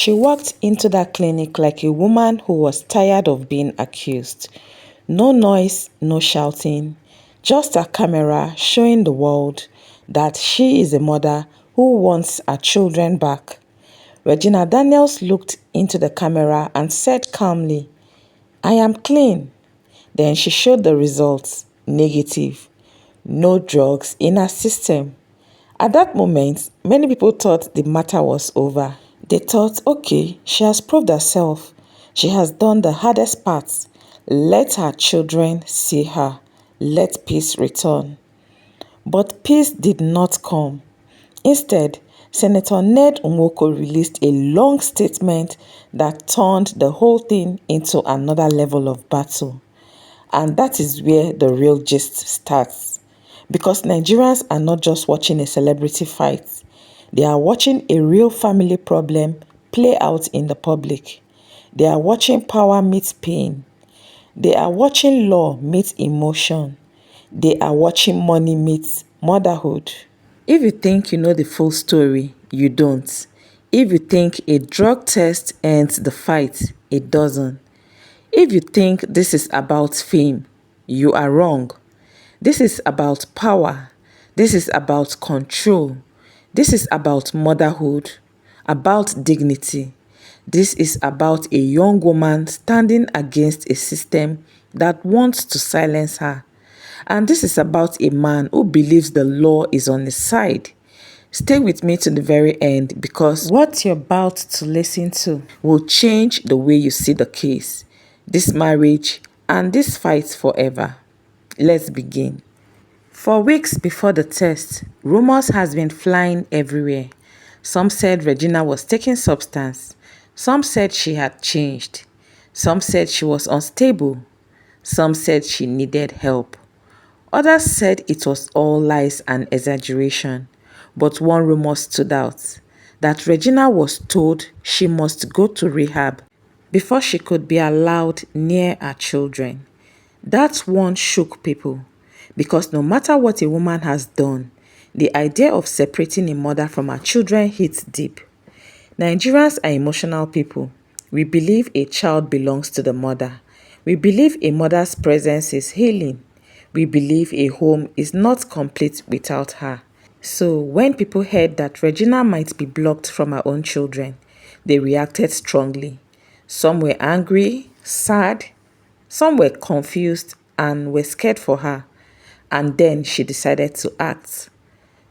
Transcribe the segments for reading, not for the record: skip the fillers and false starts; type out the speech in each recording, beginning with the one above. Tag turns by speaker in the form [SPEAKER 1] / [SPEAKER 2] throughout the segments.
[SPEAKER 1] She walked into that clinic like a woman who was tired of being accused. No noise, no shouting, just a camera showing the world that she is a mother who wants her children back. Regina Daniels looked into the camera and said calmly, "I am clean." Then she showed the results, negative. No drugs in her system. At that moment, many people thought the matter was over. They thought, okay, she has proved herself. She has done the hardest part. Let her children see her. Let peace return. But peace did not come. Instead, Senator Ned Nwoko released a long statement that turned the whole thing into another level of battle. And that is where the real gist starts. Because Nigerians are not just watching a celebrity fight, they are watching a real family problem play out in the public. They are watching power meet pain. They are watching law meet emotion. They are watching money meet motherhood. If you think you know the full story, you don't. If you think a drug test ends the fight, it doesn't. If you think this is about fame, you are wrong. This is about power. This is about control. This is about motherhood, about dignity. This is about a young woman standing against a system that wants to silence her. And this is about a man who believes the law is on his side. Stay with me to the very end because what you're about to listen to will change the way you see the case, this marriage, and this fight forever. Let's begin. For weeks before the test, rumors has been flying everywhere. Some said Regina was taking substance. Some said she had changed. Some said she was unstable. Some said she needed help. Others said it was all lies and exaggeration. But one rumor stood out, that Regina was told she must go to rehab before she could be allowed near her children. That one shook people, because no matter what a woman has done, the idea of separating a mother from her children hits deep. Nigerians are emotional people. We believe a child belongs to the mother. We believe a mother's presence is healing. We believe a home is not complete without her. So when people heard that Regina might be blocked from her own children, they reacted strongly. Some were angry, sad, some were confused and were scared for her. And then she decided to act.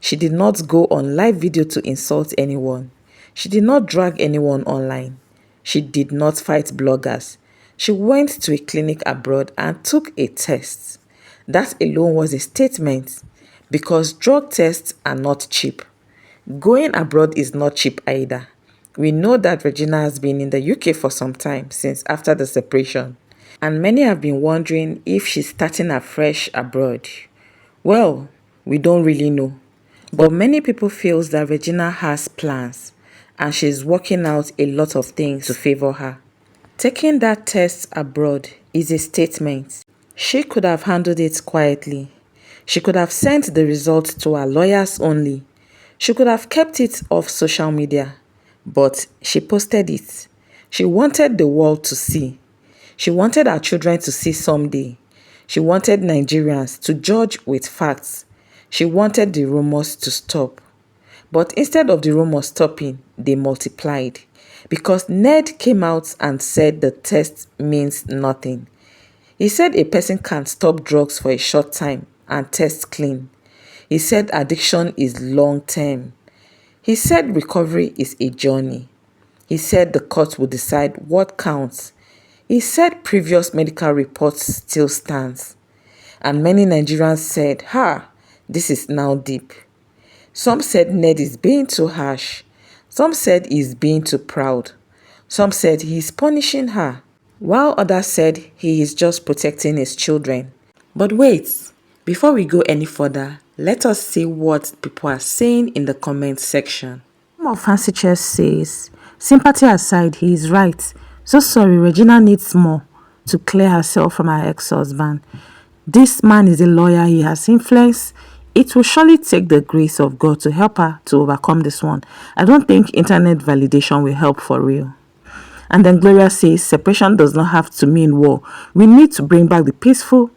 [SPEAKER 1] She did not go on live video to insult anyone. She did not drag anyone online. She did not fight bloggers. She went to a clinic abroad and took a test. That alone was a statement, because drug tests are not cheap. Going abroad is not cheap either. We know that Regina has been in the UK for some time, since after the separation. And many have been wondering if she's starting afresh abroad. Well, we don't really know. But many people feel that Regina has plans, and she's working out a lot of things to favor her. Taking that test abroad is a statement. She could have handled it quietly. She could have sent the results to her lawyers only. She could have kept it off social media. But she posted it. She wanted the world to see. She wanted her children to see someday. She wanted Nigerians to judge with facts. She wanted the rumors to stop. But instead of the rumors stopping, they multiplied. Because Ned came out and said the test means nothing. He said a person can stop drugs for a short time and test clean. He said addiction is long term. He said recovery is a journey. He said the court will decide what counts. He said previous medical reports still stands. And many Nigerians said, this is now deep. Some said Ned is being too harsh. Some said he's being too proud. Some said he's punishing her, while others said he is just protecting his children. But wait, before we go any further, let us see what people are saying in the comment section. More Fancy Chest says, sympathy aside, he is right. So sorry, Regina needs more to clear herself from her ex-husband. This man is a lawyer. He has influence it will surely take the grace of God to help her to overcome this one. I don't think internet validation will help for real. And then Gloria says, separation does not have to mean war. We need to bring back the peaceful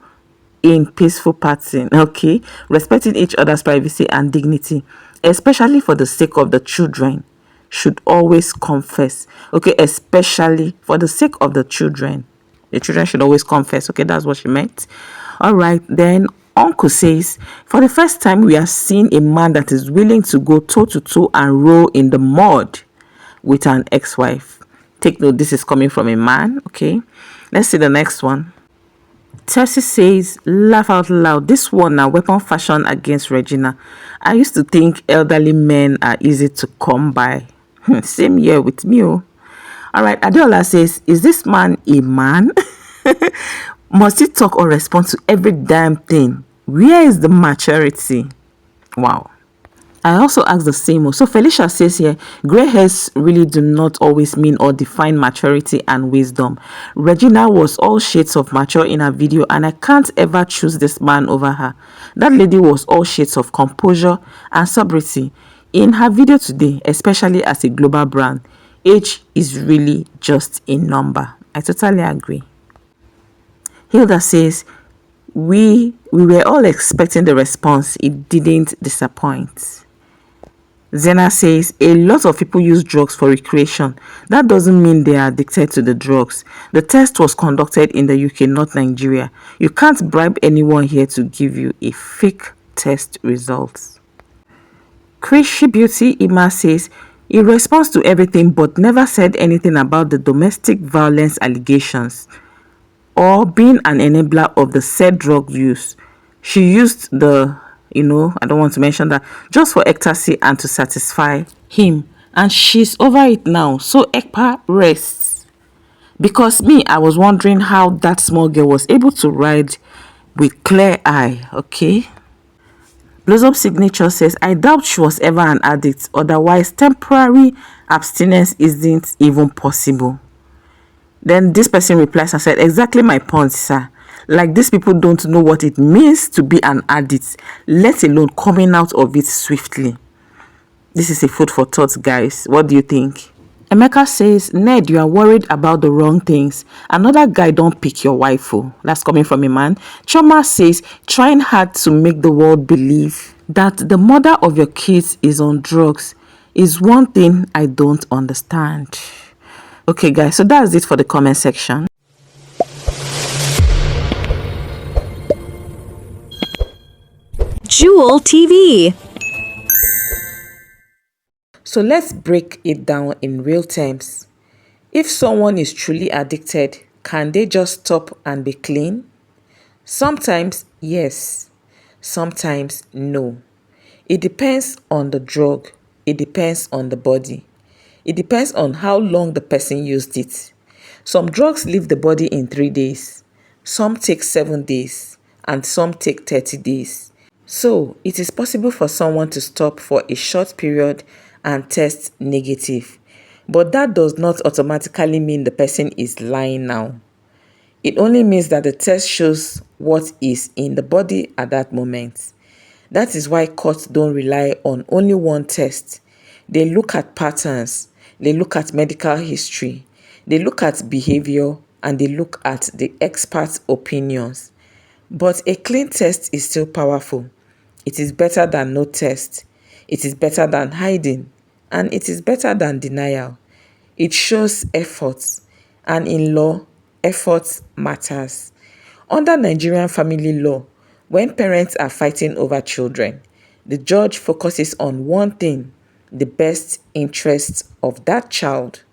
[SPEAKER 1] in peaceful parting, okay? Respecting each other's privacy and dignity, especially for the sake of the children, should always confess, okay? Especially for the sake of the children. The children should always confess, okay? That's what she meant. All right, then Uncle says, for the first time, we are seeing a man that is willing to go toe to toe and roll in the mud with an ex-wife. Take note, this is coming from a man, okay? Let's see the next one. Chelsea says, laugh out loud. This one now, weapon fashion against Regina. I used to think elderly men are easy to come by. Same here with me. Oh. All right, Adeola says, is this man a man? Must he talk or respond to every damn thing? Where is the maturity? Wow. I also asked the same. So Felicia says here, gray hairs really do not always mean or define maturity and wisdom. Regina was all shades of mature in her video, and I can't ever choose this man over her. That lady was all shades of composure and sobriety. In her video today, especially as a global brand, age is really just a number. I totally agree. Hilda says, we were all expecting the response. It didn't disappoint. Zena says, a lot of people use drugs for recreation. That doesn't mean they are addicted to the drugs. The test was conducted in the UK, not Nigeria. You can't bribe anyone here to give you a fake test results. Krishy Beauty Ima says, he responds to everything but never said anything about the domestic violence allegations or being an enabler of the said drug use. She used the I don't want to mention that, just for ecstasy and to satisfy him. And she's over it now. So Ekpa rests. Because me, I was wondering how that small girl was able to ride with clear eye, okay? Blossom Signature says, I doubt she was ever an addict. Otherwise, temporary abstinence isn't even possible. Then this person replies and said, exactly my point, sir. Like, these people don't know what it means to be an addict, let alone coming out of it swiftly. This is a food for thought, guys. What do you think? Emeka says, Ned, you are worried about the wrong things. Another guy don't pick your wife. Oh. That's coming from a man. Choma says, trying hard to make the world believe that the mother of your kids is on drugs is one thing I don't understand. Okay, guys, so that's it for the comment section.
[SPEAKER 2] Jewel TV.
[SPEAKER 1] So let's break it down in real terms. If someone is truly addicted, can they just stop and be clean? Sometimes yes, sometimes no. It depends on the drug. It depends on the body. It depends on how long the person used it. Some drugs leave the body in 3 days. Some take 7 days and some take 30 days. So, it is possible for someone to stop for a short period and test negative. But that does not automatically mean the person is lying now. It only means that the test shows what is in the body at that moment. That is why courts don't rely on only one test. They look at patterns, they look at medical history, they look at behavior, and they look at the expert opinions. But a clean test is still powerful. It is better than no test. It is better than hiding. And it is better than denial. It shows efforts. And in law, effort matters. Under Nigerian family law, when parents are fighting over children, the judge focuses on one thing, the best interests of that child,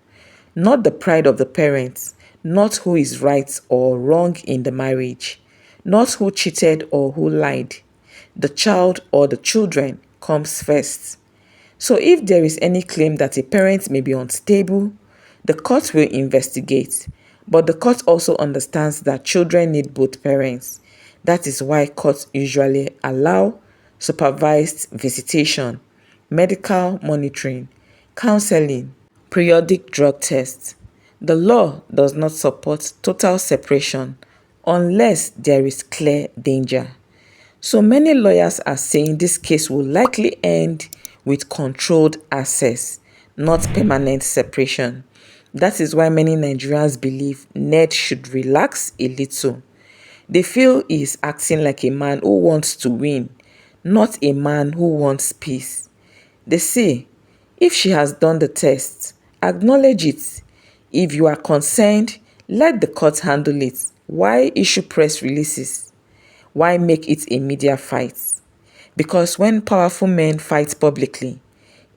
[SPEAKER 1] not the pride of the parents, not who is right or wrong in the marriage, not who cheated or who lied. The child or the children comes first. So if there is any claim that a parent may be unstable, the court will investigate. But the court also understands that children need both parents. That is why courts usually allow supervised visitation, medical monitoring, counseling, periodic drug tests. The law does not support total separation unless there is clear danger. So many lawyers are saying this case will likely end with controlled access, not permanent separation. That is why many Nigerians believe Ned should relax a little. They feel he is acting like a man who wants to win, not a man who wants peace. They say, if she has done the test, acknowledge it. If you are concerned, let the court handle it. Why issue press releases? Why make it a media fight? Because when powerful men fight publicly,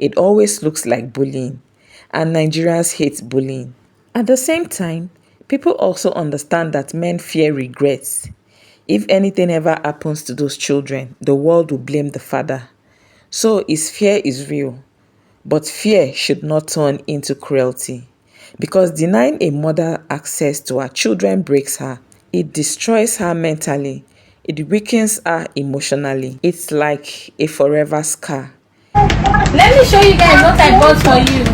[SPEAKER 1] it always looks like bullying, and Nigerians hate bullying. At the same time, people also understand that men fear regrets. If anything ever happens to those children, the world will blame the father. So his fear is real. But fear should not turn into cruelty. Because denying a mother access to her children breaks her. It destroys her mentally. It weakens her emotionally. It's like a forever scar.
[SPEAKER 2] Let me show you guys what I bought for you.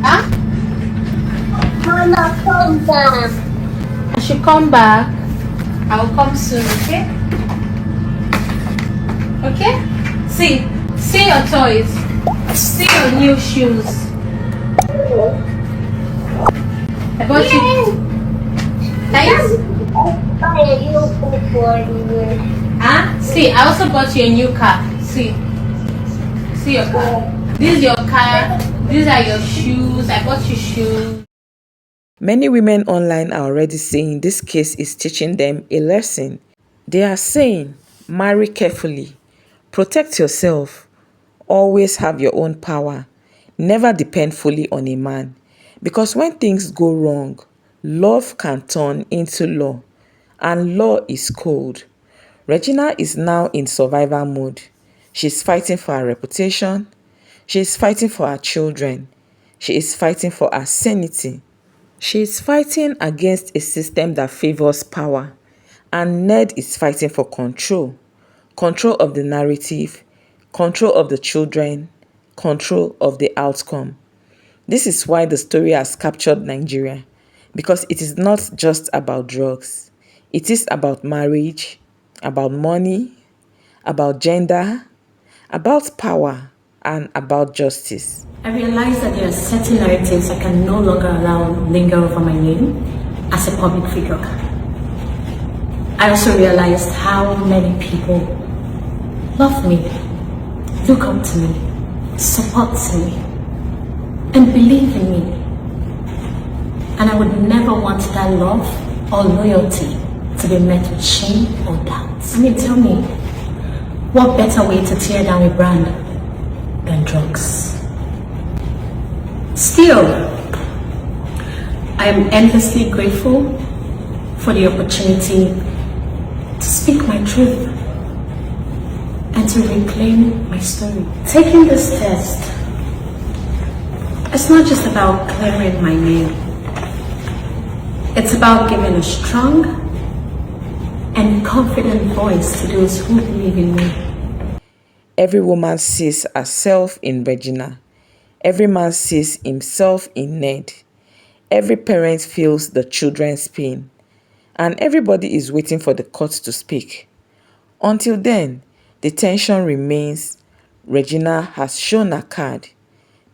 [SPEAKER 2] Huh?
[SPEAKER 3] Mama, come back.
[SPEAKER 2] I should come back. I will come soon, okay? Okay? See your toys. See your new shoes. I bought you. Thanks. Huh? See, I also bought you a new car. See your car. This is your car. These are your shoes. I bought you shoes.
[SPEAKER 1] Many women online are already saying this case is teaching them a lesson. They are saying, marry carefully, protect yourself, always have your own power, never depend fully on a man. Because when things go wrong, love can turn into law, and law is cold. Regina is now in survival mode. She's fighting for her reputation. She is fighting for her children. She is fighting for her sanity. She is fighting against a system that favors power. And Ned is fighting for control. Control of the narrative, control of the children, control of the outcome. This is why the story has captured Nigeria. Because it is not just about drugs. It is about marriage, about money, about gender, about power, and about justice.
[SPEAKER 4] I realize that there are certain narratives I can no longer allow linger over my name as a public figure. I also realized how many people love me, look up to me, support me, and believe in me. And I would never want that love or loyalty to be met with shame or doubt. I mean, tell me, what better way to tear down a brand than drugs? Still, I am endlessly grateful for the opportunity to speak my truth and to reclaim my story. Taking this test, it's not just about clearing my name. It's about giving a strong and confident voice to those who believe in me.
[SPEAKER 1] Every woman sees herself in Regina. Every man sees himself in Ned. Every parent feels the children's pain. And everybody is waiting for the court to speak. Until then, the tension remains. Regina has shown her card.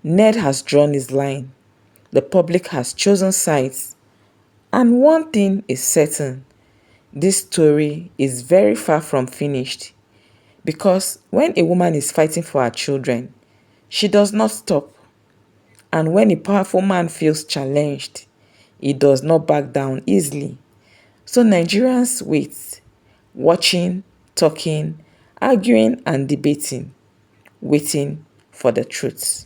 [SPEAKER 1] Ned has drawn his line. The public has chosen sides. And one thing is certain. This story is very far from finished. Because when a woman is fighting for her children, she does not stop. And when a powerful man feels challenged, he does not back down easily. So Nigerians wait, watching, talking, arguing and debating, waiting for the truth.